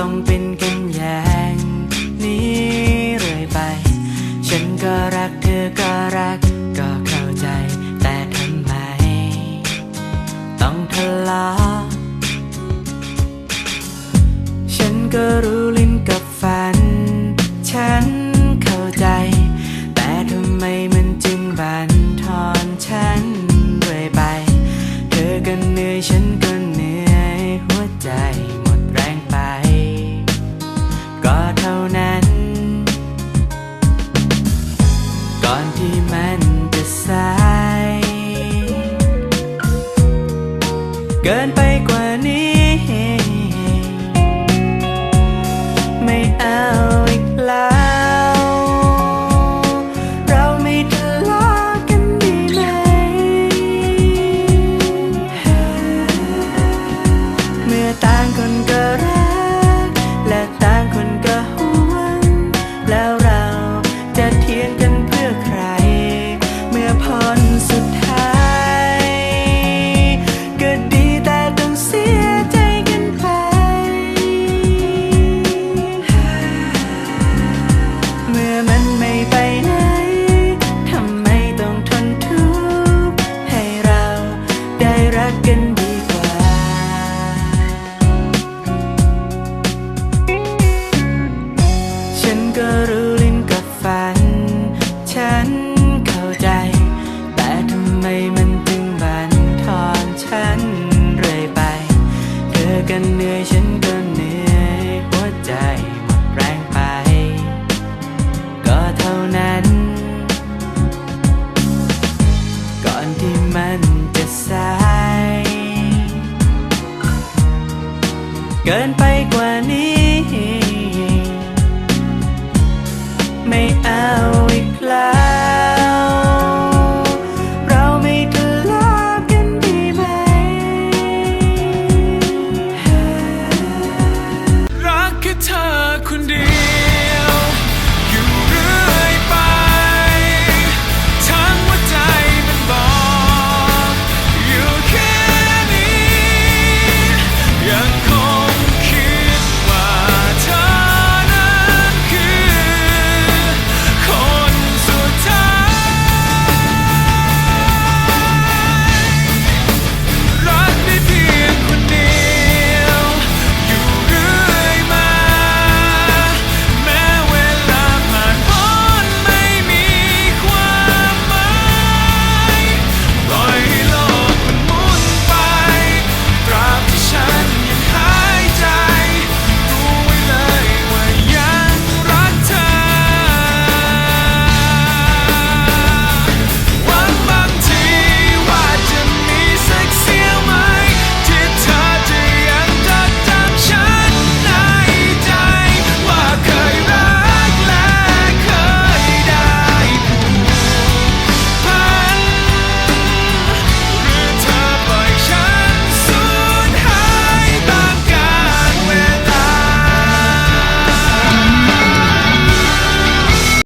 ต้องเป็นกันอย่างนี้เรื่อยไปฉันก็รักเธอก็รักก็เข้าใจแต่ทำไมต้องทะเลาะฉันก็รู้ลิ้นกับฟันฉันเข้าใจแต่ทำไมมันจึงบั่นทอนฉันเรื่อยไปเธอก็เหนื่อยฉันก็เหนื่อยหัวใจหมดแรงไปก็เท่านั้นก่อนที่มันจะสายเกินไปกว่านี้ไม่เอาอีกแล้วเราไม่ทะเลาะกันดีไหมเมื่อต่างคนก็รักและต่างคนก็หวงแล้วเราจะเถียงกันเพื่อใครเมื่อผลสุดท้ายก็ดีแต่ต้องเสียใจกันไปเมื่อมันไม่ไปไหนทำไมต้องทนทุกข์ให้เราได้รักกันดีกว่าฉันก็รู้ลิ้นกับฟันฉันเข้าใจแต่ทำไมมันจึงบั่นทอนฉันเรื่อยไปเธอก็เหนื่อยฉันก็เหนื่อยหัวใจหมดแรงไปก็เท่านั้นก่อนที่มันจะสายเกินไปกว่านี้